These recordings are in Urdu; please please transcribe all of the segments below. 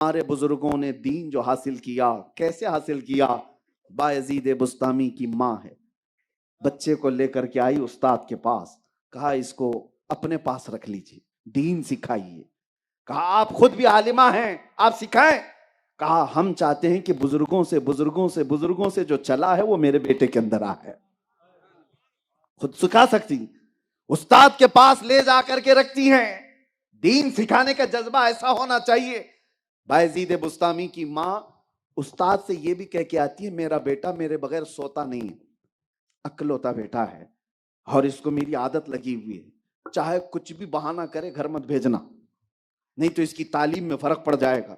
ہمارے بزرگوں نے دین جو حاصل کیا کیسے حاصل کیا؟ بایزید بستامی کی ماں ہے، بچے کو لے کر کے آئی استاد کے پاس، کہا اس کو اپنے پاس رکھ لیجیے، دین سکھائیے۔ کہا آپ خود بھی عالمہ ہیں، آپ سکھائیں۔ کہا ہم چاہتے ہیں کہ بزرگوں سے جو چلا ہے وہ میرے بیٹے کے اندر آ ہے۔ خود سکھا سکتی، استاد کے پاس لے جا کر کے رکھتی ہیں۔ دین سکھانے کا جذبہ ایسا ہونا چاہیے۔ بایزید بستامی کی ماں استاد سے یہ بھی کہہ کے آتی ہے میرا بیٹا میرے بغیر سوتا نہیں ہے، اکلوتا بیٹا ہے اور اس کو میری عادت لگی ہوئی ہے، چاہے کچھ بھی بہانہ کرے گھر مت بھیجنا، نہیں تو اس کی تعلیم میں فرق پڑ جائے گا۔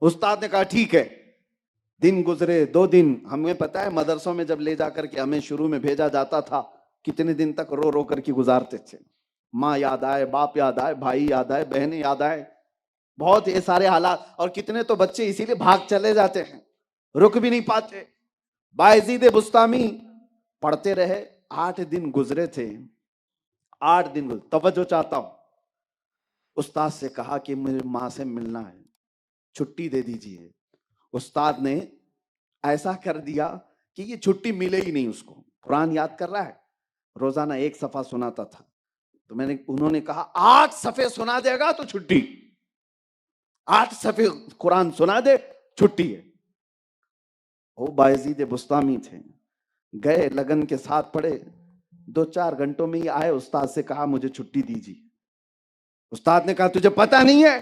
استاد نے کہا ٹھیک ہے۔ دن گزرے، 2 دن، ہمیں پتا ہے مدرسوں میں جب لے جا کر کے ہمیں شروع میں بھیجا جاتا تھا کتنے دن تک رو رو کر کے گزارتے تھے، ماں یاد آئے، باپ یاد آئے، بھائی یاد آئے، بہنیں یاد آئے، بہت یہ سارے حالات، اور کتنے تو بچے اسی لیے بھاگ چلے جاتے ہیں، رک بھی نہیں پاتے۔ بایزید بستامی پڑھتے رہے، 8 دن گزرے تھے، 8 دن گزرے، توجہ چاہتا ہوں۔ استاد سے کہا کہ مجھے ماں سے ملنا ہے، چھٹی دے دیجیے۔ استاد نے ایسا کر دیا کہ یہ چھٹی ملے ہی نہیں اس کو۔ قرآن یاد کر رہا ہے، روزانہ 1 صفحہ سناتا تھا، تو انہوں نے کہا 8 صفحے سنا دے گا تو چھٹی، 8 صفحے قرآن سنا دے چھٹی ہے۔ وہ بایزید بستامی تھے، گئے لگن کے ساتھ پڑھے، 2-4 گھنٹوں میں ہی آئے، استاد سے کہا مجھے چھٹی دیجیے۔ استاد نے کہا تجھے پتا نہیں ہے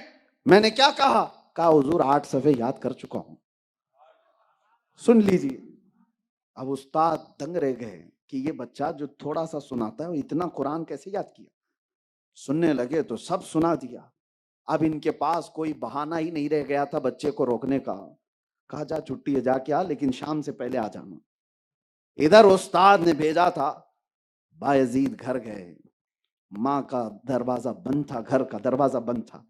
میں نے کیا کہا؟ کہا حضور 8 صفحے یاد کر چکا ہوں، سن لیجیے۔ اب استاد دنگ رہ گئے کہ یہ بچہ جو تھوڑا سا سناتا ہے وہ اتنا قرآن کیسے یاد کیا؟ سننے لگے تو سب سنا دیا۔ اب ان کے پاس کوئی بہانہ ہی نہیں رہ گیا تھا بچے کو روکنے کا۔ کہا جا چھٹی ہے جا کے آ، لیکن شام سے پہلے آ جانا۔ ادھر استاد نے بھیجا تھا، بایزید گھر گئے، ماں کا دروازہ بند تھا، گھر کا دروازہ بند تھا،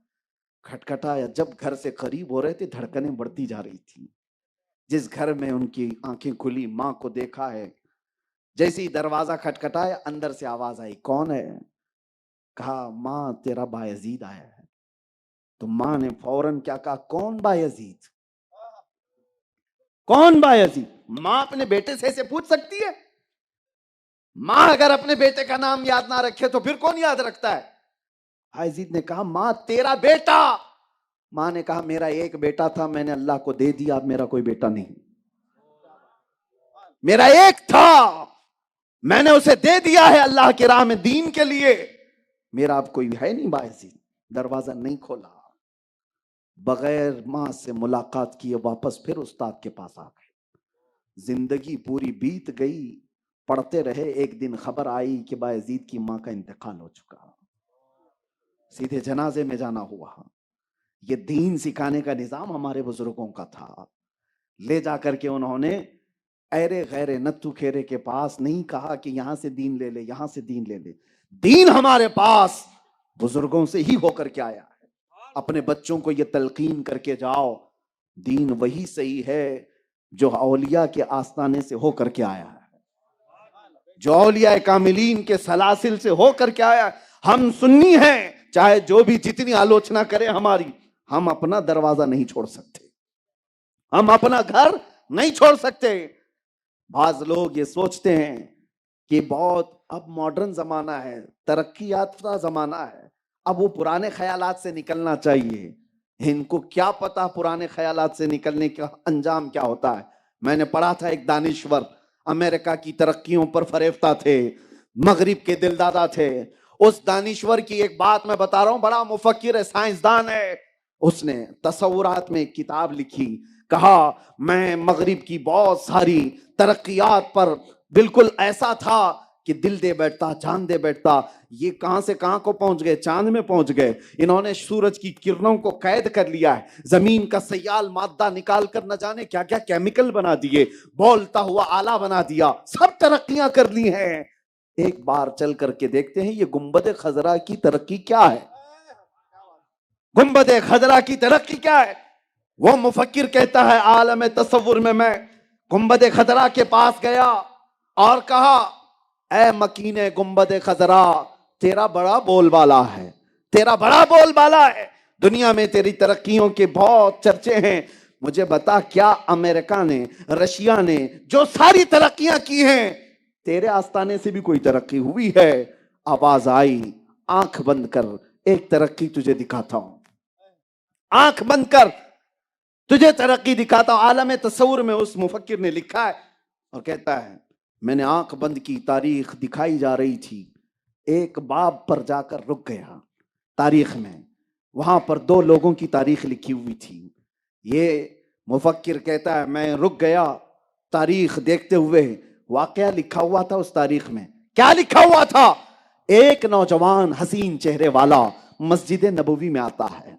کھٹکھٹایا، جب گھر سے قریب ہو رہے تھے دھڑکنیں بڑھتی جا رہی تھی۔ جس گھر میں ان کی آنکھیں کھلی، ماں کو دیکھا ہے، جیسے ہی دروازہ کھٹکھٹایا اندر سے آواز آئی کون ہے؟ کہا ماں تیرا بایزید آیا ہے۔ تو ماں نے فوراً کیا کہا کون بایزید؟ کون بایزید؟ ماں اپنے بیٹے سے ایسے پوچھ سکتی ہے؟ ماں اگر اپنے بیٹے کا نام یاد نہ رکھے تو پھر کون یاد رکھتا ہے؟ بایزید نے کہا ماں تیرا بیٹا۔ ماں نے کہا میرا ایک بیٹا تھا، میں نے اللہ کو دے دیا، اب میرا کوئی بیٹا نہیں، میرا ایک تھا میں نے اسے دے دیا ہے اللہ کی راہ میں دین کے لیے، میرا اب کوئی ہے نہیں۔ بایزید دروازہ نہیں کھولا، بغیر ماں سے ملاقات کیے واپس پھر استاد کے پاس آ گئے۔ زندگی پوری بیت گئی، پڑھتے رہے، ایک دن خبر آئی کہ بایزید کی ماں کا انتقال ہو چکا، سیدھے جنازے میں جانا ہوا۔ یہ دین سکھانے کا نظام ہمارے بزرگوں کا تھا۔ لے جا کر کے انہوں نے ایرے غیرے نتو کھیرے کے پاس نہیں کہا کہ یہاں سے دین لے لے، یہاں سے دین لے لے، دین ہمارے پاس بزرگوں سے ہی ہو کر کے آیا ہے۔ اپنے بچوں کو یہ تلقین کر کے جاؤ دین وہی صحیح ہے جو اولیاء کے آستانے سے ہو کر کے آیا ہے، جو اولیاء کاملین کے سلاسل سے ہو کر کے آیا ہے۔ ہم سنی ہیں، چاہے جو بھی جتنی آلوچنا کرے ہماری، ہم اپنا دروازہ نہیں چھوڑ سکتے، ہم اپنا گھر نہیں چھوڑ سکتے۔ بعض لوگ یہ سوچتے ہیں کہ بہت اب ماڈرن زمانہ ہے، ترقی یافتہ زمانہ ہے، اب وہ پرانے خیالات سے نکلنا چاہیے۔ ان کو کیا پتا پرانے خیالات سے نکلنے کا انجام کیا ہوتا ہے۔ میں نے پڑھا تھا ایک دانشور امریکہ کی ترقیوں پر فریفتہ تھے، مغرب کے دلدادہ تھے۔ اس دانشور کی ایک بات میں بتا رہا ہوں، بڑا مفکر ہے، سائنسدان ہے، اس نے تصورات میں ایک کتاب لکھی، کہا میں مغرب کی بہت ساری ترقیات پر بالکل ایسا تھا کہ دل دے بیٹھتا، جان دے بیٹھتا۔ یہ کہاں سے کہاں کو پہنچ گئے، چاند میں پہنچ گئے، انہوں نے سورج کی کرنوں کو قید کر لیا ہے، زمین کا سیال مادہ نکال کر نہ جانے کیا کیا کیمیکل بنا دیے، بولتا ہوا آلہ بنا دیا، سب ترقیاں کر لی ہیں۔ ایک بار چل کر کے دیکھتے ہیں یہ گنبد خضرا کی ترقی کیا ہے، گنبد خضرا کی ترقی کیا ہے۔ وہ مفکر کہتا ہے عالم تصور میں گنبد خضرا کے پاس گیا اور کہا اے مکین گنبد خضرا، تیرا بڑا بول بالا ہے، تیرا بڑا بول بالا ہے، دنیا میں تیری ترقیوں کے بہت چرچے ہیں، مجھے بتا کیا امریکہ نے، رشیا نے جو ساری ترقیاں کی ہیں، تیرے آستانے سے بھی کوئی ترقی ہوئی ہے؟ آواز آئی، آنکھ بند کر، ایک ترقی تجھے دکھاتا ہوں، آنکھ بند کر، تجھے ترقی دکھاتا ہوں۔ عالم تصور میں اس مفکر نے لکھا ہے اور کہتا ہے میں نے آنکھ بند کی، تاریخ دکھائی جا رہی تھی، ایک باب پر جا کر رک گیا تاریخ میں، وہاں پر دو لوگوں کی تاریخ لکھی ہوئی تھی۔ یہ مفکر کہتا ہے میں رک گیا تاریخ دیکھتے ہوئے، واقعہ لکھا ہوا تھا اس تاریخ میں۔ کیا لکھا ہوا تھا؟ ایک نوجوان حسین چہرے والا مسجد نبوی میں آتا ہے،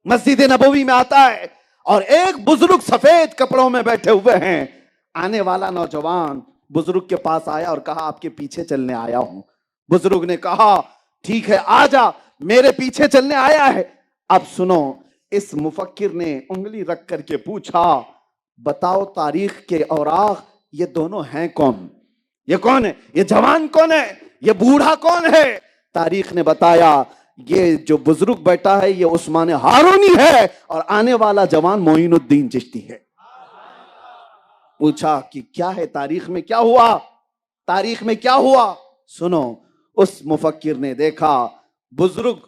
مسجد نبوی میں آتا ہے، اور ایک بزرگ سفید کپڑوں میں بیٹھے ہوئے ہیں۔ آنے والا نوجوان بزرگ کے پاس آیا اور کہا آپ کے پیچھے چلنے آیا ہوں۔ بزرگ نے کہا ٹھیک ہے آ جا، میرے پیچھے چلنے آیا ہے۔ اب سنو، اس مفکر نے انگلی رکھ کر کے پوچھا بتاؤ تاریخ کے اوراق یہ دونوں ہیں کون؟ یہ کون ہے؟ یہ جوان کون ہے؟ یہ بوڑھا کون ہے؟ تاریخ نے بتایا یہ جو بزرگ بیٹھا ہے یہ عثمان ہارونی ہے، اور آنے والا جوان معین الدین چشتی ہے۔ پوچھا کہ کیا ہے تاریخ میں کیا ہوا؟ تاریخ میں کیا ہوا؟ سنو، اس مفکر نے دیکھا بزرگ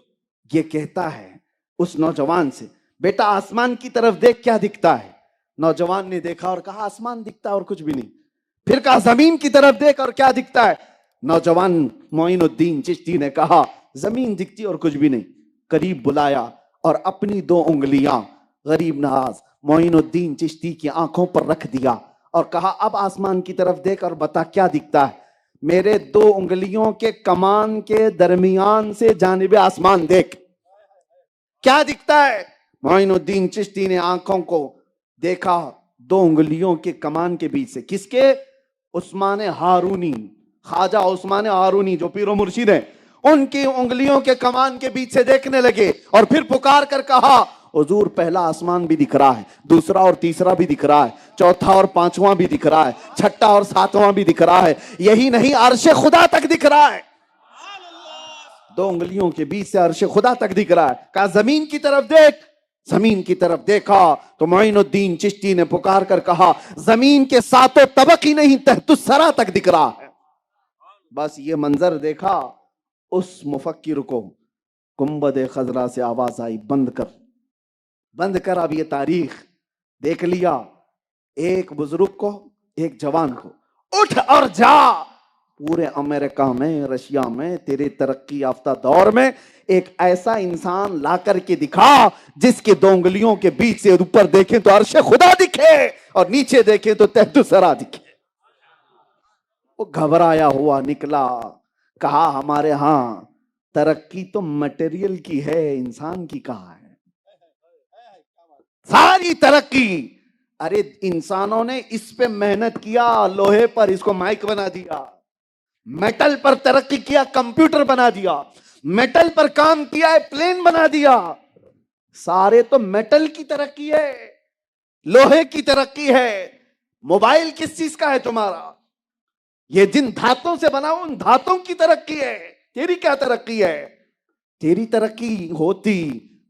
یہ کہتا ہے اس نوجوان سے بیٹا آسمان کی طرف دیکھ کیا دکھتا ہے؟ نوجوان نے دیکھا اور کہا آسمان دکھتا ہے اور کچھ بھی نہیں۔ پھر کہا زمین کی طرف دیکھ اور کیا دکھتا ہے؟ نوجوان معین الدین چشتی نے کہا زمین دکھتی اور کچھ بھی نہیں۔ قریب بلایا اور اپنی دو انگلیاں غریب نواز معین الدین چشتی کی آنکھوں پر رکھ دیا اور کہا اب آسمان کی طرف دیکھ اور بتا کیا دکھتا ہے؟ میرے دو انگلیوں کے کمان کے درمیان سے جانب آسمان دیکھ، کیا دکھتا ہے؟ معین الدین چشتی نے آنکھوں کو دیکھا دو انگلیوں کے کمان کے بیچ سے۔ کس کے؟ عثمان ہارونی، خواجہ عثمان ہارونی جو پیر و مرشد ہیں، ان کی انگلیوں کے کمان کے بیچ سے دیکھنے لگے اور پھر پکار کر کہا حضور پہلا آسمان بھی دکھ رہا ہے، دوسرا اور تیسرا بھی دکھ رہا ہے، چوتھا اور پانچواں بھی دکھ رہا ہے، چھٹا اور ساتواں بھی دکھ رہا ہے، یہی نہیں عرش خدا تک دکھ رہا ہے۔ دو انگلیوں کے بیچ سے عرش خدا تک دکھ رہا ہے۔ کہا زمین کی طرف دیکھ۔ زمین کی طرف دیکھا تو معین الدین چشتی نے پکار کر کہا زمین کے ساتوں طبق ہی نہیں تحت الثری تک دکھ رہا ہے۔ بس یہ منظر دیکھا اس مفکر کو گنبد خضرا سے آواز آئی بند کر، بند کر اب یہ تاریخ۔ دیکھ لیا ایک بزرگ کو، ایک جوان کو، اٹھ اور جا پورے امریکہ میں، رشیا میں، تیرے ترقی یافتہ دور میں ایک ایسا انسان لا کر کے دکھا جس کے دو انگلیوں کے بیچ سے اوپر دیکھیں تو عرش خدا دکھے اور نیچے دیکھیں تو تحت الثری دکھے۔ وہ گھبرایا ہوا نکلا، کہا ہمارے ہاں ترقی تو مٹیریل کی ہے، انسان کی کہاں ہے؟ ساری ترقی، ارے انسانوں نے اس پہ محنت کیا، لوہے پر اس کو مائک بنا دیا، میٹل پر ترقی کیا، کمپیوٹر بنا دیا، میٹل پر کام کیا ہے، پلین بنا دیا۔ سارے تو میٹل کی ترقی ہے، لوہے کی ترقی ہے۔ موبائل کس چیز کا ہے تمہارا؟ یہ جن دھاتوں سے بنا ان دھاتوں کی ترقی ہے۔ تیری کیا ترقی ہے؟ تیری ترقی ہوتی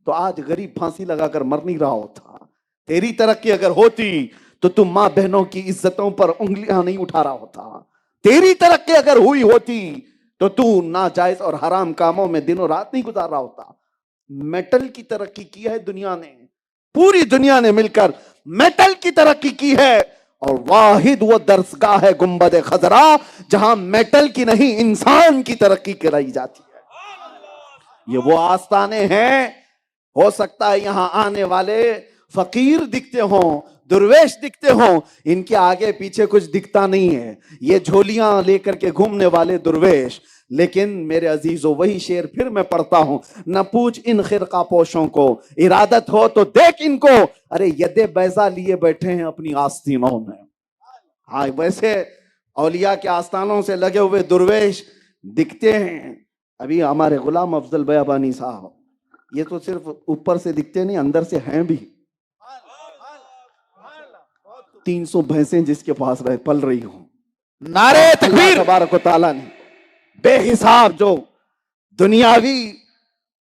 تو آج غریب پھانسی لگا کر مر نہیں رہا ہوتا۔ تیری ترقی اگر ہوتی تو تم ماں بہنوں کی عزتوں پر انگلیاں نہیں اٹھا رہا ہوتا۔ تیری ترقی اگر ہوئی ہوتی تو تو ناجائز اور حرام کاموں میں دن و رات نہیں گزار رہا ہوتا۔ میٹل کی ترقی کی ہے دنیا نے، پوری دنیا نے مل کر میٹل کی ترقی کی ہے، اور واحد وہ درسگاہ ہے گنبد خضرا جہاں میٹل کی نہیں انسان کی ترقی کرائی جاتی ہے۔ یہ وہ آستانے ہیں، ہو سکتا ہے یہاں آنے والے فقیر دکھتے ہوں، درویش دکھتے ہوں، ان کے آگے پیچھے کچھ دکھتا نہیں ہے، یہ جھولیاں لے کر کے گھومنے والے درویش۔ لیکن میرے عزیزو وہی شعر پھر میں پڑھتا ہوں، نہ پوچھ ان خرقہ پوشوں کو، ارادت ہو تو دیکھ ان کو، ارے ید بیضا لیے بیٹھے ہیں اپنی آستینوں میں۔ ہاں ویسے اولیاء کے آستانوں سے لگے ہوئے درویش دکھتے ہیں۔ ابھی ہمارے غلام افضل بیابانی صاحب یہ تو صرف اوپر سے دکھتے نہیں، اندر سے ہیں بھی۔ 300 بھینسیں جس کے پاس رہے پل رہی ہوں، نعرہ تکبیر! اللہ تبارک و تعالیٰ نے بے حساب جو دنیاوی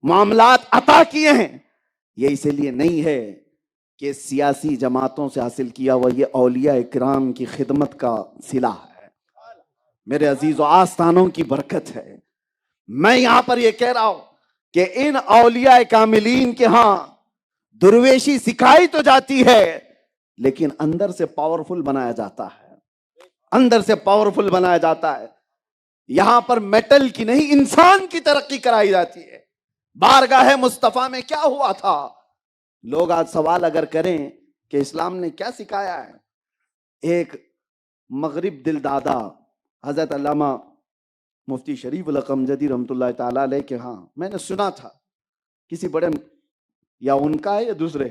معاملات عطا کیے ہیں، یہ اسی لیے نہیں ہے کہ سیاسی جماعتوں سے حاصل کیا ہوا، یہ اولیاء اکرام کی خدمت کا صلہ ہے میرے عزیزو، آستانوں کی برکت ہے۔ میں یہاں پر یہ کہہ رہا ہوں کہ ان اولیاء کاملین کے ہاں درویشی سکھائی تو جاتی ہے، لیکن اندر سے پاورفل بنایا جاتا ہے، اندر سے پاورفل بنایا جاتا ہے۔ یہاں پر میٹل کی نہیں، انسان کی ترقی کرائی جاتی ہے۔ بارگاہ مصطفیٰ میں کیا ہوا تھا؟ لوگ آج سوال اگر کریں کہ اسلام نے کیا سکھایا ہے، ایک مغرب دل دادا حضرت علامہ مفتی شریف القمجدی رحمۃ اللہ تعالی علیہ کے ہاں میں نے سنا تھا، کسی بڑے یا ان کا ہے یا دوسرے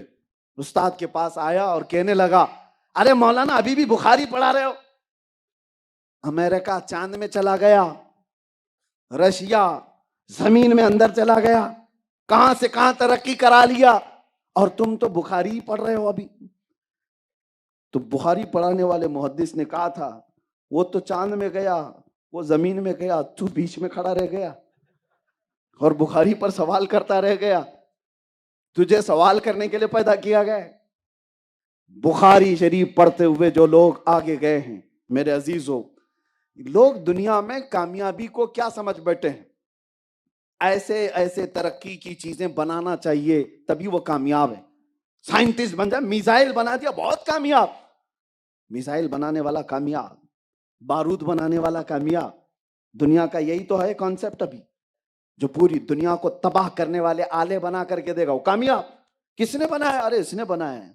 استاد کے پاس آیا اور کہنے لگا، ارے مولانا ابھی بھی بخاری پڑھا رہے ہو؟ امریکہ چاند میں چلا گیا، رشیا زمین میں اندر چلا گیا، کہاں سے کہاں ترقی کرا لیا، اور تم تو بخاری پڑھ رہے ہو ابھی۔ تو بخاری پڑھانے والے محدث نے کہا تھا، وہ تو چاند میں گیا، وہ زمین میں گیا، تو بیچ میں کھڑا رہ گیا اور بخاری پر سوال کرتا رہ گیا۔ تجھے سوال کرنے کے لیے پیدا کیا گیا ہے۔ بخاری شریف پڑھتے ہوئے جو لوگ آگے گئے ہیں میرے عزیزو، لوگ دنیا میں کامیابی کو کیا سمجھ بیٹھے ہیں؟ ایسے ایسے ترقی کی چیزیں بنانا چاہیے تبھی وہ کامیاب ہے۔ سائنٹسٹ بن جائے، میزائل بنا دیا، بہت کامیاب، میزائل بنانے والا کامیاب، بارود بنانے والا کامیاب۔ دنیا کا یہی تو ہے کانسیپٹ ابھی، جو پوری دنیا کو تباہ کرنے والے آلے بنا کر کے دے گا وہ کامیاب۔ کس نے بنایا؟ ارے اس نے بنایا ہے،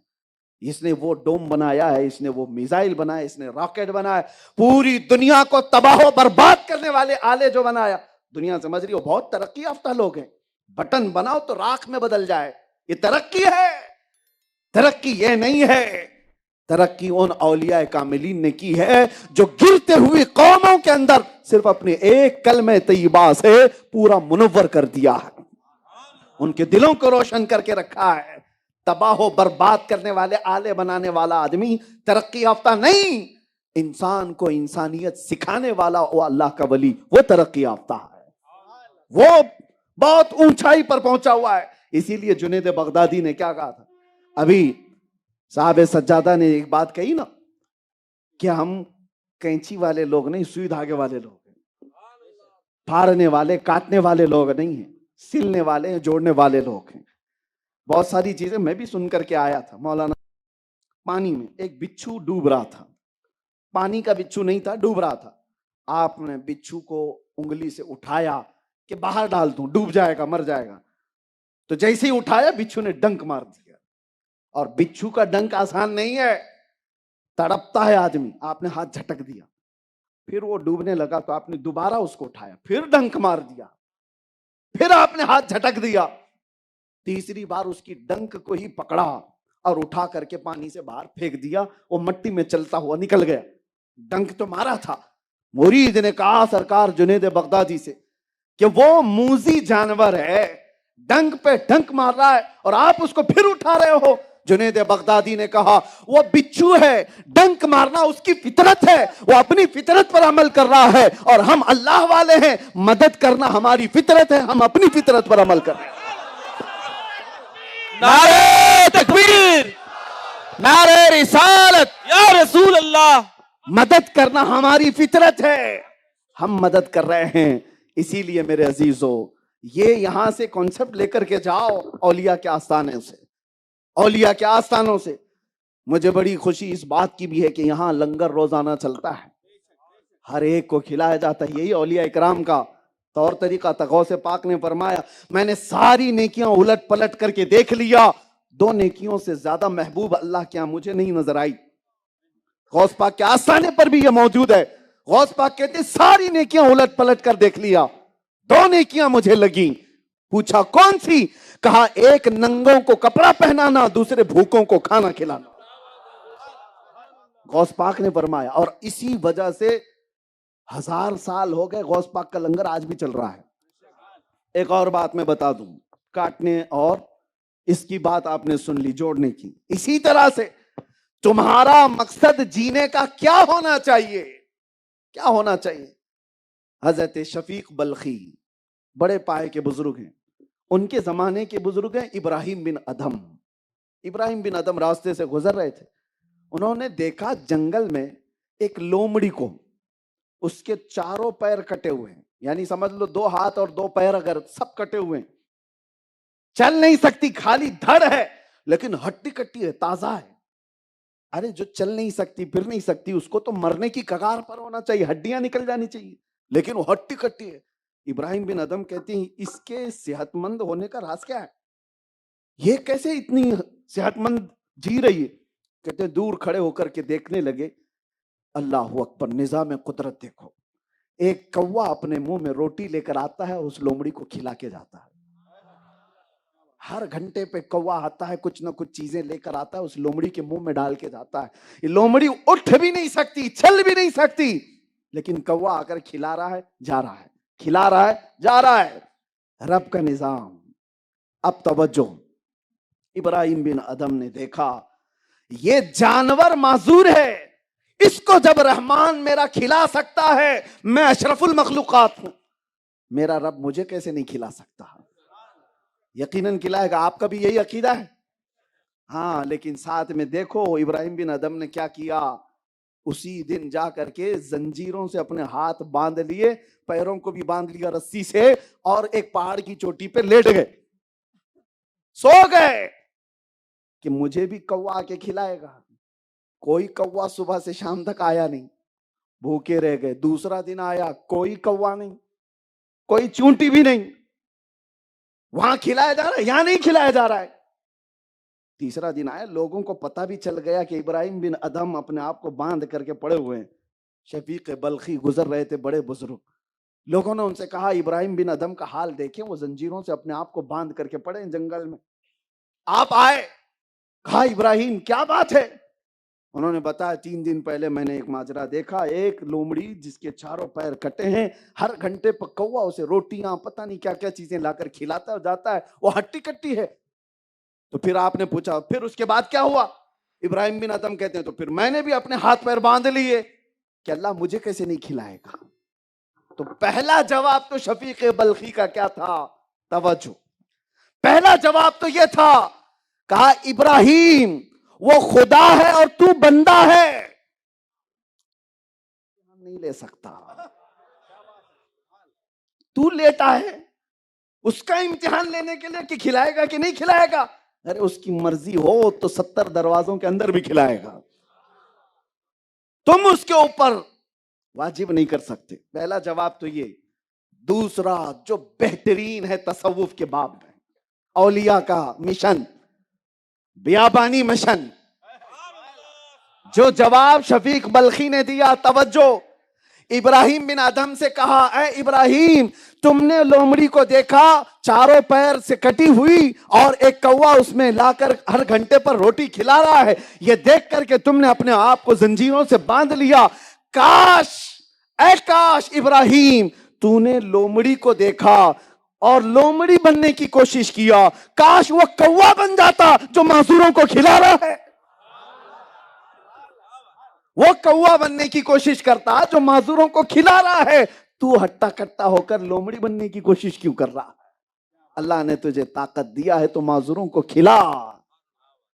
اس نے وہ ڈوم بنایا ہے، اس نے وہ میزائل بنایا، اس نے راکٹ بنایا، پوری دنیا کو تباہ و برباد کرنے والے آلے جو بنایا۔ دنیا سمجھ رہی ہو بہت ترقی یافتہ لوگ ہیں، بٹن بناؤ تو راکھ میں بدل جائے، یہ ترقی ہے؟ ترقی یہ نہیں ہے۔ ترقی ان اولیاء کاملین نے کی ہے جو گرتے ہوئی قوموں کے اندر صرف اپنے ایک کلمہ طیبہ سے پورا منور کر دیا ہے، ان کے دلوں کو روشن کر کے رکھا ہے۔ تباہ و برباد کرنے والے آلے بنانے والا آدمی ترقی یافتہ نہیں، انسان کو انسانیت سکھانے والا وہ اللہ کا ولی، وہ ترقی یافتہ ہے، وہ بہت اونچائی پر پہنچا ہوا ہے۔ اسی لیے جنید بغدادی نے کیا کہا تھا؟ ابھی صاحب سجادہ نے ایک بات کہی نا کہ ہم کینچی والے لوگ نہیں، سوئی دھاگے والے لوگ ہیں، پھاڑنے والے کاٹنے والے لوگ نہیں ہیں، سلنے والے ہیں، جوڑنے والے لوگ ہیں۔ بہت ساری چیزیں میں بھی سن کر کے آیا تھا مولانا۔ پانی میں ایک بچھو ڈوب رہا تھا، پانی کا بچھو نہیں تھا، ڈوب رہا تھا۔ آپ نے بچھو کو انگلی سے اٹھایا کہ باہر ڈال دوں، ڈوب جائے گا، مر جائے گا۔ تو جیسے ہی اٹھایا بچھو نے ڈنک مار دیا، اور بچھو کا ڈنک آسان نہیں ہے، تڑپتا ہے آدمی۔ آپ نے ہاتھ جھٹک دیا، پھر وہ ڈوبنے لگا تو آپ نے دوبارہ اس کو اٹھایا، پھر ڈنک مار دیا، پھر آپ نے ہاتھ جھٹک دیا، تیسری بار اس کی ڈنک کو ہی پکڑا اور اٹھا کر کے پانی سے باہر پھینک دیا، وہ مٹی میں چلتا ہوا نکل گیا۔ ڈنک تو مارا تھا۔ مرید نے کہا سرکار جنید بغدادی سے کہ وہ موذی جانور ہے، ڈنک پہ ڈنک مار رہا ہے اور آپ اس کو پھر اٹھا رہے ہو۔ جنید بغدادی نے کہا وہ بچھو ہے، ڈنک مارنا اس کی فطرت ہے، وہ اپنی فطرت پر عمل کر رہا ہے، اور ہم اللہ والے ہیں، مدد کرنا ہماری فطرت ہے، ہم اپنی فطرت پر عمل کر رہے ہیں۔ نعرہ تکبیر، نعرہ رسالت، یا رسول اللہ۔ مدد کرنا ہماری فطرت ہے، ہم مدد کر رہے ہیں۔ اسی لیے میرے عزیزو، یہ یہاں سے کانسیپٹ لے کر کے جاؤ اولیاء کے آستانے سے، اولیاء کے آستانوں سے۔ مجھے بڑی خوشی اس بات کی بھی ہے کہ یہاں لنگر روزانہ چلتا ہے، ہر ایک کو کھلایا جاتا ہے، یہی اولیاء اکرام کا طور طریقہ تھا۔ غوث پاک نے فرمایا میں نے ساری نیکیاں الٹ پلٹ کر کے دیکھ لیا، دو نیکیوں سے زیادہ محبوب اللہ کے یہاں مجھے نہیں نظر آئی۔ غوث پاک کے آستانے پر بھی یہ موجود ہے۔ غوث پاک کہتے ساری نیکیاں الٹ پلٹ کر دیکھ لیا، دو نیکیاں مجھے لگیں۔ پوچھا کون سی؟ کہا ایک ننگوں کو کپڑا پہنانا، دوسرے بھوکوں کو کھانا کھلانا۔ غوث پاک نے فرمایا، اور اسی وجہ سے 1000 سال ہو گئے غوث پاک کا لنگر آج بھی چل رہا ہے۔ ایک اور بات میں بتا دوں، کاٹنے اور اس کی بات آپ نے سن لی، جوڑنے کی۔ اسی طرح سے تمہارا مقصد جینے کا کیا ہونا چاہیے؟ کیا ہونا چاہیے؟ حضرت شفیق بلخی بڑے پائے کے بزرگ ہیں، ان کے زمانے کے بزرگ ہیں ابراہیم بن ادھم. ابراہیم بن ادھم راستے سے گزر رہے تھے. انہوں نے دیکھا جنگل میں ایک لومڑی کو، اس کے چاروں پیر کٹے ہوئے ہیں، یعنی سمجھ لو 2 ہاتھ اور 2 پیر اگر سب کٹے ہوئے ہیں، چل نہیں سکتی، خالی دھڑ ہے لیکن ہڈی کٹی ہے، تازہ ہے. ارے جو چل نہیں سکتی پھر نہیں سکتی اس کو تو مرنے کی کگار پر ہونا چاہیے، ہڈیاں نکل جانی چاہیے، لیکن وہ ہڈی کٹی ہے. ابراہیم بن ادھم کہتے ہیں اس کے صحت مند ہونے کا راز کیا ہے؟ یہ کیسے اتنی صحت مند جی رہی ہے؟ کہتے ہیں دور کھڑے ہو کر کے دیکھنے لگے. اللہ اکبر، نظام قدرت دیکھو. ایک کوا اپنے منہ میں روٹی لے کر آتا ہے اور اس لومڑی کو کھلا کے جاتا ہے. ہر گھنٹے پہ کوا آتا ہے، کچھ نہ کچھ چیزیں لے کر آتا ہے، اس لومڑی کے منہ میں ڈال کے جاتا ہے. یہ لومڑی اٹھ بھی نہیں سکتی، چل بھی نہیں سکتی، لیکن کوا آ کر کھلا رہا ہے، جا رہا ہے، کھلا رہا ہے، جا رہا ہے. رب کا نظام. اب توجہ، ابراہیم بن ادھم نے دیکھا یہ جانور معذور ہے، اس کو جب رحمان میرا کھلا سکتا ہے، میں اشرف المخلوقات ہوں، میرا رب مجھے کیسے نہیں کھلا سکتا؟ یقیناً کھلائے گا. آپ کا بھی یہی عقیدہ ہے؟ ہاں، لیکن ساتھ میں دیکھو ابراہیم بن ادھم نے کیا کیا. اسی دن جا کر کے زنجیروں سے اپنے ہاتھ باندھ لیے، پیروں کو بھی باندھ لیا رسی سے، اور ایک پہاڑ کی چوٹی پہ لیٹ گئے، سو گئے کہ مجھے بھی کوا کے کھلائے گا. کوئی کوا صبح سے شام تک آیا نہیں، بھوکے رہ گئے. دوسرا دن آیا، کوئی کوا نہیں، کوئی چونٹی بھی نہیں. وہاں کھلایا جا رہا ہے، یہاں نہیں کھلایا جا رہا ہے. تیسرا دن آیا، لوگوں کو پتہ بھی چل گیا کہ ابراہیم بن ادھم اپنے آپ کو باندھ کر کے پڑے ہوئے ہیں. شفیق بلخی گزر رہے تھے، بڑے بزرگ. لوگوں نے ان سے کہا ابراہیم بن ادھم کا حال دیکھیں، وہ زنجیروں سے اپنے آپ کو باندھ کر کے پڑے ہیں جنگل میں. آپ آئے، کہا ابراہیم کیا بات ہے؟ انہوں نے بتایا 3 دن پہلے میں نے ایک ماجرا دیکھا، ایک لومڑی جس کے چاروں پیر کٹے ہیں، ہر گھنٹے پر کوا اسے روٹیاں پتہ نہیں کیا کیا چیزیں لا کر کھلاتا ہے جاتا ہے، وہ ہٹی کٹی ہے. تو پھر آپ نے پوچھا پھر اس کے بعد کیا ہوا؟ ابراہیم بن ادھم کہتے ہیں تو پھر میں نے بھی اپنے ہاتھ پیر باندھ لیے کہ اللہ مجھے کیسے نہیں کھلائے گا. تو پہلا جواب تو شفیق بلخی کا کیا تھا؟ توجہ، پہلا جواب تو یہ تھا، کہا ابراہیم وہ خدا ہے اور تو بندہ ہے، ہم نہیں لے سکتا. تو لیٹا ہے، اس کا امتحان لینے کے لیے کہ کھلائے گا کہ نہیں کھلائے گا. ارے اس کی مرضی ہو تو 70 دروازوں کے اندر بھی کھلائے گا، تم اس کے اوپر واجب نہیں کر سکتے. پہلا جواب تو یہ. دوسرا جو بہترین ہے تصوف کے باب میں، اولیاء کا مشن، بیابانی مشن، جو جواب شفیق بلخی نے دیا. توجہ، ابراہیم بن ادھم سے کہا اے ابراہیم تم نے لومڑی کو دیکھا چاروں پیر سے کٹی ہوئی اور ایک کوا اس میں لا کر ہر گھنٹے پر روٹی کھلا رہا ہے، یہ دیکھ کر کے تم نے اپنے آپ کو زنجیروں سے باندھ لیا. کاش، اے کاش ابراہیم تو نے لومڑی کو دیکھا اور لومڑی بننے کی کوشش کیا، کاش وہ کوا بن جاتا جو معذوروں کو کھلا رہا ہے. وہ کوا بننے کی کوشش کرتا جو معذوروں کو کھلا رہا ہے، تو ہٹا کٹا ہو کر لومڑی بننے کی کوشش کیوں کر رہا ہے؟ اللہ نے تجھے طاقت دیا ہے تو معذوروں کو کھلا،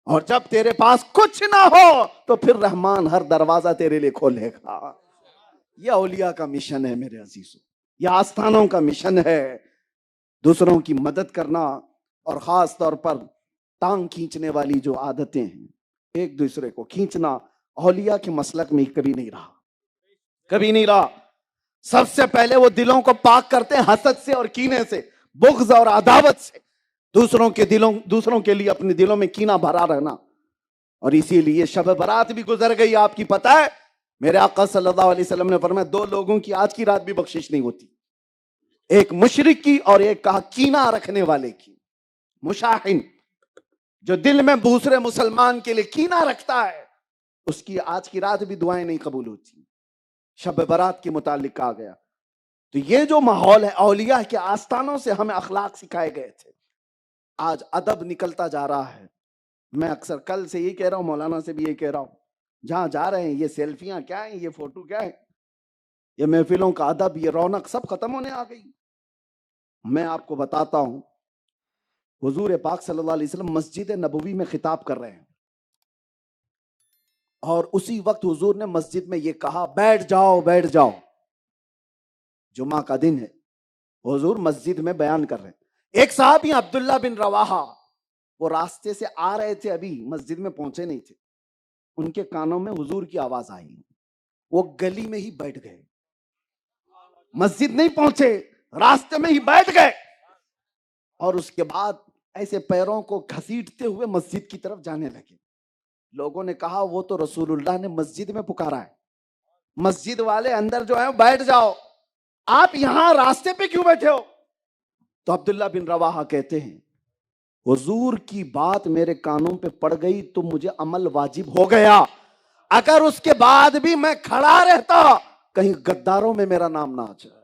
اور جب تیرے پاس کچھ نہ ہو تو پھر رحمان ہر دروازہ تیرے لیے کھولے گا. یہ اولیاء کا مشن ہے میرے عزیزوں، یہ آستانوں کا مشن ہے. دوسروں کی مدد کرنا، اور خاص طور پر ٹانگ کھینچنے والی جو عادتیں ہیں، ایک دوسرے کو کھینچنا، اولیاء کے مسلک میں کبھی نہیں رہا، کبھی نہیں رہا. سب سے پہلے وہ دلوں کو پاک کرتے ہیں حسد سے اور کینے سے، بغض اور عداوت سے. دوسروں کے لیے اپنے دلوں میں کینہ بھرا رہنا. اور اسی لیے شب برات بھی گزر گئی، آپ کی پتہ ہے میرے آقا صلی اللہ علیہ وسلم نے فرمایا 2 لوگوں کی آج کی رات بھی بخشش نہیں ہوتی، ایک مشرک کی اور ایک کہا کینہ رکھنے والے کی. مشاحن، جو دل میں دوسرے مسلمان کے لیے کینہ رکھتا ہے، اس کی آج کی رات بھی دعائیں نہیں قبول ہوتی. شب برات کے متعلق کہا گیا. تو یہ جو ماحول ہے، اولیاء کے آستانوں سے ہمیں اخلاق سکھائے گئے تھے. آج ادب نکلتا جا رہا ہے. میں اکثر کل سے یہ کہہ رہا ہوں، مولانا سے بھی یہ کہہ رہا ہوں، جہاں جا رہے ہیں یہ سیلفیاں کیا ہیں، یہ فوٹو کیا ہے، یہ محفلوں کا ادب، یہ رونق سب ختم ہونے آ گئی. میں آپ کو بتاتا ہوں حضور پاک صلی اللہ علیہ وسلم مسجد نبوی میں خطاب کر رہے ہیں، اور اسی وقت حضور نے مسجد میں یہ کہا بیٹھ جاؤ بیٹھ جاؤ. جمعہ کا دن ہے، حضور مسجد میں بیان کر رہے ہیں. ایک صحابی عبداللہ بن رواحہ، وہ راستے سے آ رہے تھے، ابھی مسجد میں پہنچے نہیں تھے، ان کے کانوں میں حضور کی آواز آئی، وہ گلی میں ہی بیٹھ گئے، مسجد نہیں پہنچے، راستے میں ہی بیٹھ گئے، اور اس کے بعد ایسے پیروں کو گھسیٹتے ہوئے مسجد کی طرف جانے لگے. لوگوں نے کہا وہ تو رسول اللہ نے مسجد میں پکارا ہے، مسجد والے اندر جو ہے بیٹھ جاؤ، آپ یہاں راستے پہ کیوں بیٹھے ہو؟ تو عبداللہ بن رواحہ کہتے ہیں حضور کی بات میرے کانوں پہ پڑ گئی تو مجھے عمل واجب ہو گیا، اگر اس کے بعد بھی میں کھڑا رہتا کہیں غداروں میں میرا نام نہ آ جائے.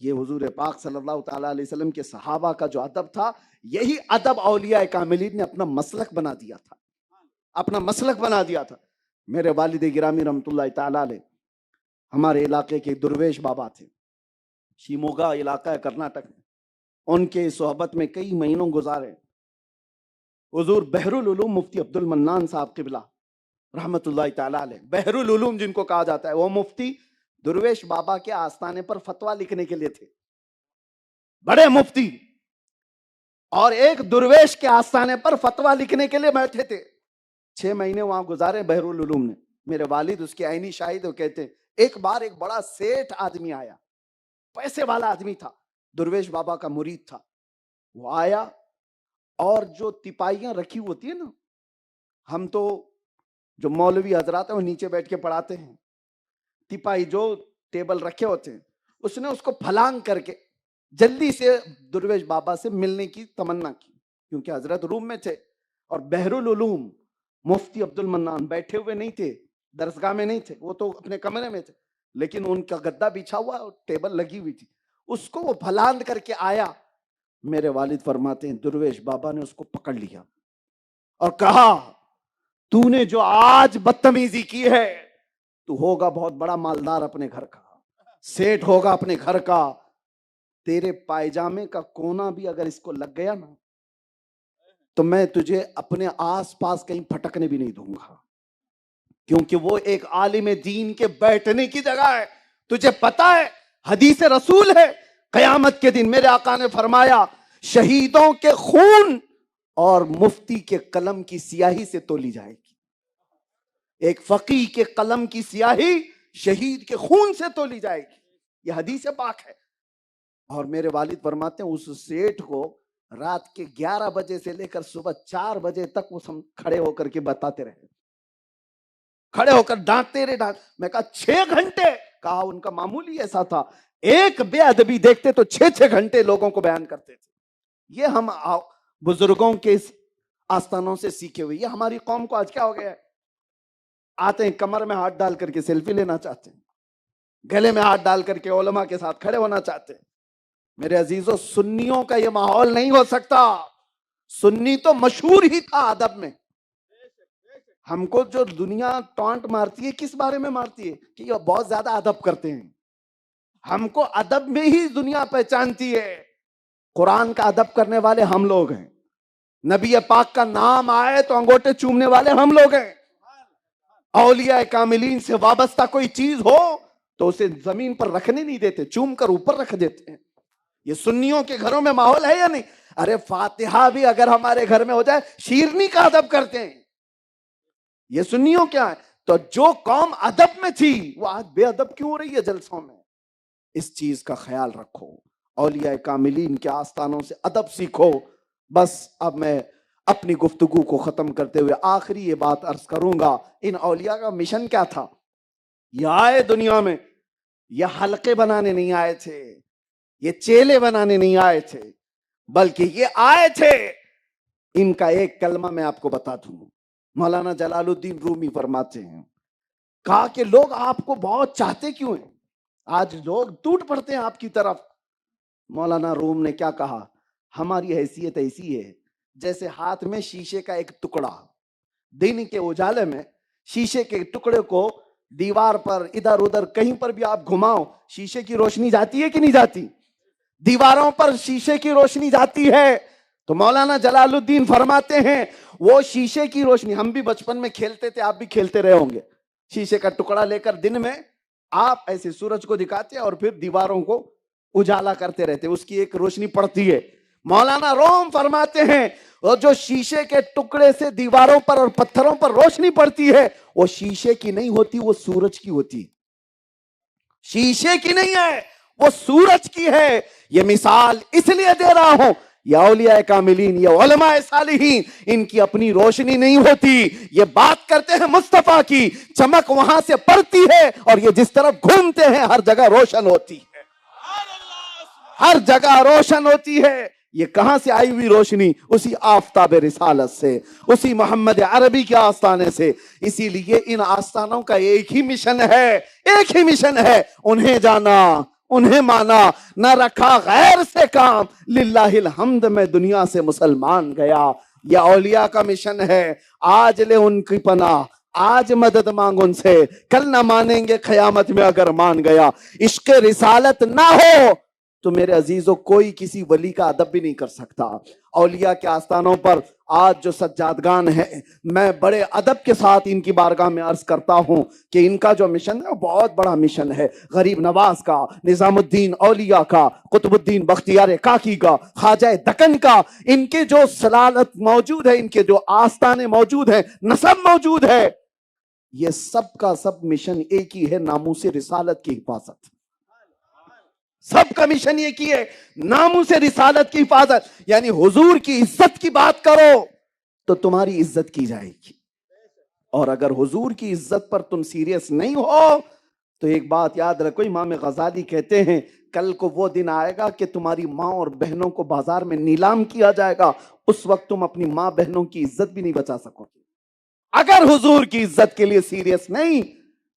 یہ حضور پاک صلی اللہ تعالی علیہ وسلم کے صحابہ کا جو ادب تھا، یہی ادب اولیاء کاملین نے اپنا مسلک بنا دیا تھا، اپنا مسلک بنا دیا تھا. میرے والد گرامی رحمت اللہ تعالی علیہ ہمارے علاقے کے درویش بابا تھے، شیموگا علاقہ ہے کرناٹک میں، ان کے صحبت میں کئی مہینوں گزارے. حضور بحر العلوم مفتی عبد المنان صاحب قبلہ رحمت اللہ تعالی علیہ، بحر العلوم جن کو کہا جاتا ہے، وہ مفتی درویش بابا کے آستانے پر فتویٰ لکھنے کے لیے تھے، بڑے مفتی، اور ایک درویش کے آستانے پر فتویٰ لکھنے کے لیے بیٹھے تھے. 6 مہینے وہاں گزارے بحر العلوم نے. میرے والد اس کے عینی شاہد، وہ کہتے ہیں ایک بار ایک بڑا سیٹھ آدمی آیا، پیسے والا آدمی تھا، درویش بابا کا مرید تھا. وہ آیا اور جو تپائیاں رکھی ہوتی ہیں نا، ہم تو جو مولوی حضرات ہیں وہ نیچے بیٹھ کے پڑھاتے ہیں، تپائی جو ٹیبل رکھے ہوتے ہیں، اس نے اس کو پھلانگ کر کے جلدی سے درویش بابا سے ملنے کی تمنا کی، کیونکہ حضرت روم میں تھے اور بحر العلوم مفتی عبد المنان بیٹھے ہوئے نہیں تھے، درسگاہ میں نہیں تھے، وہ تو اپنے کمرے میں تھے، لیکن ان کا گدا بچھا ہوا اور ٹیبل لگی ہوئی تھی. اس کو وہ پھلاند کر کے آیا. میرے والد فرماتے ہیں درویش بابا نے اس کو پکڑ لیا اور کہا تو نے جو آج بدتمیزی کی ہے، تو ہوگا بہت بڑا مالدار اپنے گھر کا، سیٹ ہوگا اپنے گھر کا، تیرے پائجامے کا کونا بھی اگر اس کو لگ گیا نا تو میں تجھے اپنے آس پاس کہیں پھٹکنے بھی نہیں دوں گا، کیونکہ وہ ایک عالم دین کے بیٹھنے کی جگہ ہے. تجھے پتا ہے حدیث رسول ہے، قیامت کے دن میرے آقا نے فرمایا شہیدوں کے خون اور مفتی کے قلم کی سیاہی سے تولی جائے گی. ایک فقیہ کے قلم کی سیاہی شہید کے خون سے تولی جائے گی، یہ حدیث پاک ہے. اور میرے والد فرماتے ہیں اس سیٹھ کو رات کے 11 بجے سے لے کر صبح 4 بجے تک وہ کھڑے ہو کر کے بتاتے رہے، کھڑے ہو کر ڈانٹتے رہے. میں کہا 6 گھنٹے؟ کہا ان کا معمولی ایسا تھا، ایک بے ادبی دیکھتے تو 6 گھنٹے لوگوں کو بیان کرتے تھے. یہ ہم بزرگوں کے آستانوں سے سیکھے ہوئے. یہ ہماری قوم کو آج کیا ہو گیا ہے، آتے ہیں کمر میں ہاتھ ڈال کر کے سیلفی لینا چاہتے ہیں، گلے میں ہاتھ ڈال کر کے علماء کے ساتھ کھڑے ہونا چاہتے ہیں. میرے عزیزوں، سنیوں کا یہ ماحول نہیں ہو سکتا. سنی تو مشہور ہی تھا ادب میں. ہم کو جو دنیا ٹانٹ مارتی ہے کس بارے میں مارتی ہے کہ یہ بہت زیادہ ادب کرتے ہیں. ہم کو ادب میں ہی دنیا پہچانتی ہے. قرآن کا ادب کرنے والے ہم لوگ ہیں، نبی پاک کا نام آئے تو انگوٹے چومنے والے ہم لوگ ہیں. اولیاء کاملین سے وابستہ کوئی چیز ہو تو اسے زمین پر رکھنے نہیں دیتے، چوم کر اوپر رکھ دیتے ہیں. یہ سنیوں کے گھروں میں ماحول ہے یا نہیں؟ ارے فاتحہ بھی اگر ہمارے گھر میں ہو جائے شیرنی کا ادب کرتے ہیں. یہ سنیوں کیا ہے؟ تو جو قوم ادب میں تھی وہ آج بے ادب کیوں ہو رہی ہے جلسوں میں؟ اس چیز کا خیال رکھو، اولیاء کاملین کے آستانوں سے ادب سیکھو. بس اب میں اپنی گفتگو کو ختم کرتے ہوئے آخری یہ بات عرض کروں گا. ان اولیاء کا مشن کیا تھا؟ یہ آئے دنیا میں، یہ حلقے بنانے نہیں آئے تھے، یہ چیلے بنانے نہیں آئے تھے، بلکہ یہ آئے تھے. ان کا ایک کلمہ میں آپ کو بتا دوں. مولانا جلال الدین رومی فرماتے ہیں، کہا کہ لوگ آپ کو بہت چاہتے کیوں ہیں؟ آج لوگ ٹوٹ پڑتے ہیں آپ کی طرف. مولانا روم نے کیا کہا؟ ہماری حیثیت ایسی ہے جیسے ہاتھ میں شیشے کا ایک ٹکڑا، دن کے اجالے میں شیشے کے ٹکڑے کو دیوار پر ادھر ادھر کہیں پر بھی آپ گھماؤ، شیشے کی روشنی جاتی ہے کہ نہیں جاتی؟ دیواروں پر شیشے کی روشنی جاتی ہے. تو مولانا جلال الدین فرماتے ہیں وہ شیشے کی روشنی، ہم بھی بچپن میں کھیلتے تھے، آپ بھی کھیلتے رہے ہوں گے، شیشے کا ٹکڑا لے کر دن میں آپ ایسے سورج کو دکھاتے اور پھر دیواروں کو اجالا کرتے رہتے، اس کی ایک روشنی پڑتی ہے. مولانا روم فرماتے ہیں اور جو شیشے کے ٹکڑے سے دیواروں پر اور پتھروں پر روشنی پڑتی ہے وہ شیشے کی نہیں ہوتی، وہ سورج کی ہوتی. شیشے کی نہیں ہے، وہ سورج کی ہے. یہ مثال اس لیے دے رہا ہوں، یا اولیاء کاملین یا علماء صالحین ان کی اپنی روشنی نہیں ہوتی، یہ بات کرتے ہیں مصطفیٰ کی، چمک وہاں سے پڑتی ہے اور یہ جس طرف گھومتے ہیں ہر جگہ روشن ہوتی ہے، ہر جگہ روشن ہوتی ہے. یہ کہاں سے آئی ہوئی روشنی؟ اسی آفتاب رسالت سے، اسی محمد عربی کے آستانے سے. اسی لیے ان آستانوں کا ایک ہی مشن ہے، ایک ہی مشن ہے، انہیں جانا، انہیں مانا، نہ رکھا غیر سے کام. للہ الحمد میں دنیا سے مسلمان گیا. یہ اولیاء کا مشن ہے. آج لے ان کی پناہ، آج مدد مانگ ان سے، کل نہ مانیں گے قیامت میں اگر مان گیا. عشق رسالت نہ ہو تو میرے عزیزوں کوئی کسی ولی کا ادب بھی نہیں کر سکتا. اولیاء کے آستانوں پر آج جو سجادگان ہیں، میں بڑے ادب کے ساتھ ان کی بارگاہ میں عرض کرتا ہوں کہ ان کا جو مشن ہے وہ بہت بڑا مشن ہے. غریب نواز کا، نظام الدین اولیاء کا، قطب الدین بختیار کاکی کا، خواجہ دکن کا، ان کے جو سلالت موجود ہے، ان کے جو آستانے موجود ہیں، نسب موجود ہے، یہ سب کا سب مشن ایک ہی ہے، ناموس رسالت کی حفاظت. سب کا مشن یہ کی ہے، ناموس رسالت کی حفاظت. یعنی حضور کی عزت کی بات کرو تو تمہاری عزت کی جائے گی، اور اگر حضور کی عزت پر تم سیریس نہیں ہو تو ایک بات یاد رکھو، امام غزالی کہتے ہیں کل کو وہ دن آئے گا کہ تمہاری ماں اور بہنوں کو بازار میں نیلام کیا جائے گا، اس وقت تم اپنی ماں بہنوں کی عزت بھی نہیں بچا سکو گے. اگر حضور کی عزت کے لیے سیریس نہیں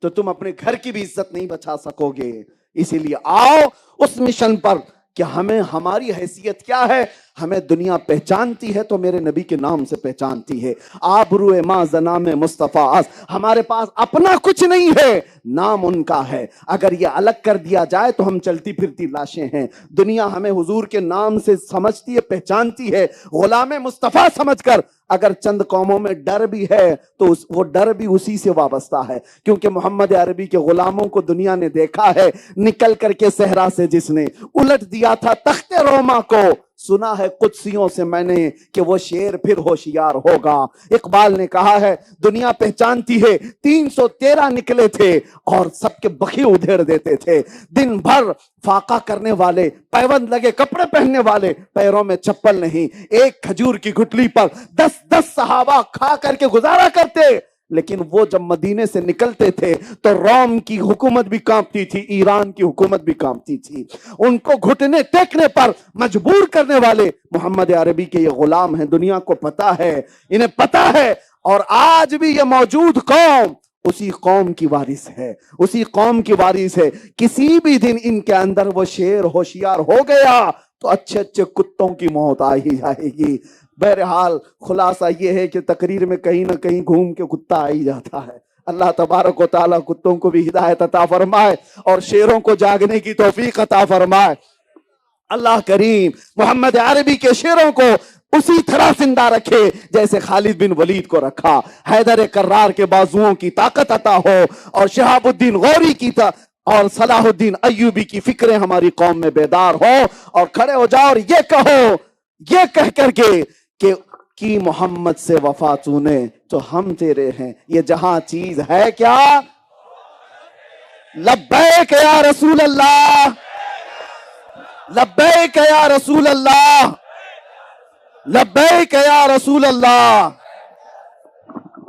تو تم اپنے گھر کی بھی عزت نہیں بچا سکو گے. اسی لیے آؤ اس مشن پر کہ ہمیں ہماری حیثیت کیا ہے. ہمیں دنیا پہچانتی ہے تو میرے نبی کے نام سے پہچانتی ہے. آبرو ما زنام مصطفیٰ، ہمارے پاس اپنا کچھ نہیں ہے، نام ان کا ہے. اگر یہ الگ کر دیا جائے تو ہم چلتی پھرتی لاشیں ہیں. دنیا ہمیں حضور کے نام سے سمجھتی ہے، پہچانتی ہے، غلام مصطفیٰ سمجھ کر. اگر چند قوموں میں ڈر بھی ہے تو وہ ڈر بھی اسی سے وابستہ ہے، کیونکہ محمد عربی کے غلاموں کو دنیا نے دیکھا ہے. نکل کر کے صحرا سے جس نے الٹ دیا تھا تخت روما کو، سنا ہے قدسیوں سے میں نے کہ وہ شیر پھر ہوشیار ہوگا. اقبال نے کہا ہے دنیا پہچانتی ہے، 313 نکلے تھے اور سب کے بخی ادھیڑ دیتے تھے. دن بھر فاقہ کرنے والے، پیوند لگے کپڑے پہننے والے، پیروں میں چپل نہیں، ایک کھجور کی گٹلی پر 10 صحابہ کھا کر کے گزارا کرتے. لیکن وہ جب مدینے سے نکلتے تھے تو روم کی حکومت بھی کانپتی تھی، ایران کی حکومت بھی کانپتی تھی. ان کو گھٹنے ٹیکنے پر مجبور کرنے والے محمد عربی کے یہ غلام ہیں. دنیا کو پتا ہے، انہیں پتا ہے، اور آج بھی یہ موجود قوم اسی قوم کی وارث ہے، اسی قوم کی وارث ہے. کسی بھی دن ان کے اندر وہ شیر ہوشیار ہو گیا تو اچھے اچھے کتوں کی موت آ ہی جائے گی. بہرحال خلاصہ یہ ہے کہ تقریر میں کہیں نہ کہیں گھوم کے کتا آ ہی جاتا ہے. اللہ تبارک و تعالیٰ کتوں کو بھی ہدایت عطا فرمائے اور شیروں کو جاگنے کی توفیق عطا فرمائے. اللہ کریم محمد عربی کے شیروں کو اسی طرح زندہ رکھے جیسے خالد بن ولید کو رکھا. حیدر کرار کے بازوؤں کی طاقت عطا ہو، اور شہاب الدین غوری کی اور صلاح الدین ایوبی کی فکریں ہماری قوم میں بیدار ہو، اور کھڑے ہو جاؤ اور یہ کہو، یہ کہہ کر کے کہ کی محمد سے وفا تو نے تو ہم تیرے ہیں، یہ جہاں چیز ہے کیا؟ لبیک یا رسول اللہ، لبیک یا رسول اللہ، لبیک یا رسول اللہ.